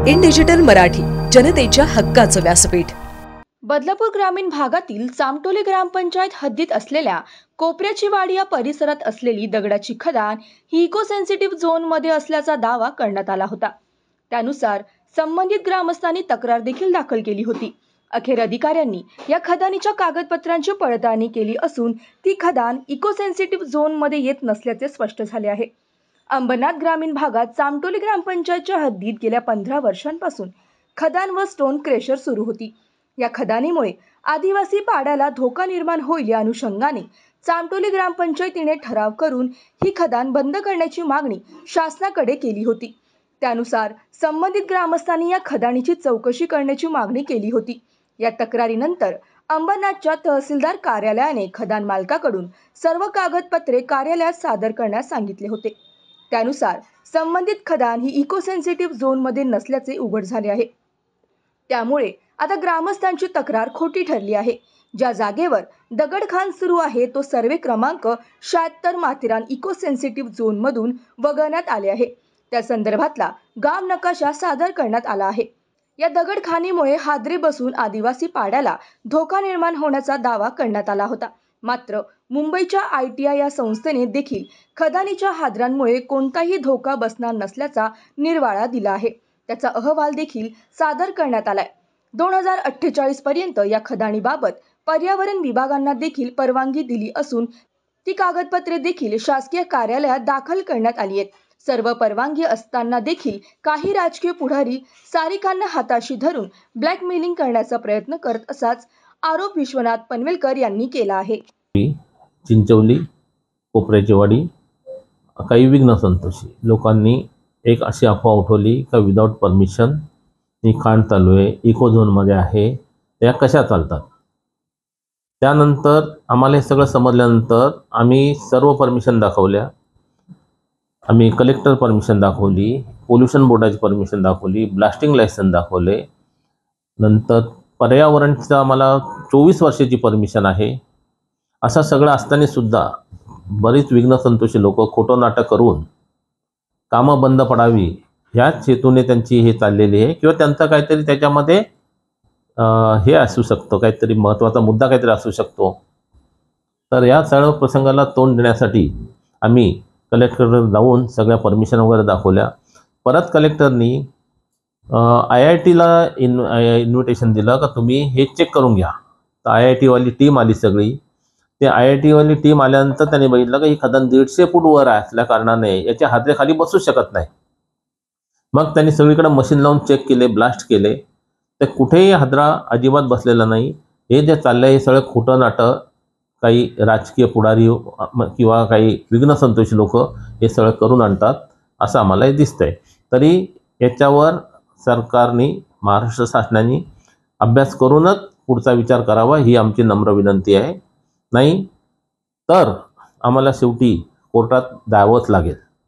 In digital Marathi, जनतेच्या हक्काचं व्यासपीठ। बदलापूर ग्रामीण भागातील चामटोली ग्रामपंचायत हद्दीत असलेल्या कोपऱ्याची वाडी या परिसरात असलेली दगडाची खदान ही इको सेन्सिटिव्ह झोन मध्ये असल्याचा दावा करण्यात आला होता। त्यानुसार संबंधित ग्रामस्थांनी तक्रार देखील दाखल केली होती। अखेर अधिकाऱ्यांनी या खदानीच्या कागदपत्रांची पडताळणी केली असून ती खदान इको सेन्सिटिव्ह झोन मध्ये येत नसल्याचे स्पष्ट झाले आहे। अंबरनाथ ग्रामीण भागात चामटोली ग्रामपंचायतच्या हद्दीत गेल्या 15 वर्षांपासून खदान व स्टोन क्रेशर सुरू होती। या खदानीमुळे आदिवासी पाड्याला धोका निर्माण होईल या अनुषंगाने चामटोली ग्रामपंचायतीने ठराव करून ही खदान बंद करण्याची मागणी शासनाकडे केली होती। त्यानुसार संबंधित ग्रामस्थांनी या खदानीची चौकशी करण्याची मागणी केली होती। या तक्रारीनंतर अंबरनाथच्या तहसीलदार कार्यालयाने खदान मालकाकडून सर्व कागदपत्रे कार्यालयात सादर करण्यास सांगितले होते। त्यानुसार संबंधित खदान ही इको सेन्सिटिव्ह झोन मध्ये नसल्याचे उघड झाले आहे। त्यामुळे आता ग्रामस्थांची तक्रार खोटी ठरली आहे। ज्या जागेवर दगडखाण सुरू आहे तो सर्वे क्रमांक 76 माथेरान इको सेन्सिटिव्ह झोन मधून वगळण्यात आले आहे। त्या संदर्भातला गाव नकाशा सादर करण्यात आला आहे। या दगडखाणीमुळे हादरे बसून आदिवासी पाड्याला धोका निर्माण होण्याचा दावा करण्यात आला होता। मात्र मुंबईच्या ITI या संस्थेने देखील खदानीच्या हादरांमुळे कोणताही धोका बसणार नसल्याचा निर्वाळा दिला आहे। त्याचा अहवाल देखील सादर करण्यात आलाय। 2048 पर्यंत या खदानीबाबत पर्यावरण विभागांना देखील परवानगी दिली असून ती कागदपत्रे देखील शासकीय कार्यालयात दाखल करण्यात आली आहेत। सर्व परवानगी असताना देखील काही राजकीय पुढारी सारिकांना हाताशी धरून ब्लॅकमेलिंग करण्याचा प्रयत्न करत असाच आरोप विश्वनाथ पनवेलकर यांनी केला आहे। चिंचवली कोपऱ्याची वाडी काही विघ्न संतोषी लोकांनी एक अशी अफवा उठवली का विदाउट परमिशन ही खाण चालू आहे, इको झोनमध्ये आहे, त्या कशा चालतात। त्यानंतर आम्हाला हे सगळं समजल्यानंतर आम्ही सर्व परमिशन दाखवल्या। आम्ही कलेक्टर परमिशन दाखवली, पोल्युशन बोर्डाची परमिशन दाखवली, ब्लास्टिंग लायसन्स दाखवले। नंतर पर्यावरणचं आम्हाला 24 वर्षाची परमिशन आहे। असं सगळं असताना सुद्धा बरीच विघ्न संतोषी लोक खोटं नाटक करून कामं बंद पडावी ह्याच हेतूने त्यांची हे चाललेली आहे किंवा त्यांचा काहीतरी त्याच्यामध्ये हे असू शकतं, काहीतरी महत्त्वाचा मुद्दा काहीतरी असू शकतो। तर या सर्व प्रसंगाला तोंड देण्यासाठी आम्ही कलेक्टरकडे जाऊन सगळ्या परमिशन वगैरे दाखवल्या। परत कलेक्टरनी IITला इन्व्हिटेशन दिलं का तुम्ही हे चेक करून घ्या। तर IIT वाली टीम आली सगळी। ते IIT वाली टीम आल्यानंतर त्यांनी बघितलं की ही खदान 150 फूट वर असल्या कारणाने याच्या हादरेखाली बसू शकत नाही। मग त्यांनी सगळीकडे मशीन लावून चेक केले, ब्लास्ट केले, तर कुठेही हादरा अजिबात बसलेला नाही। हे जे चाललंय हे सगळं खोटं नाटक काही राजकीय पुढारी किंवा काही विघ्न संतोषी लोक हे सगळं करून आणतात असं आम्हाला दिसतंय। तरी याच्यावर सरकारने महाराष्ट्र शासनाने अभ्यास करूनच पुढचा विचार करावा ही आमची नम्र विनंती आहे। नाही तर आम्हाला शेवटी कोर्टात जावंच लागेल।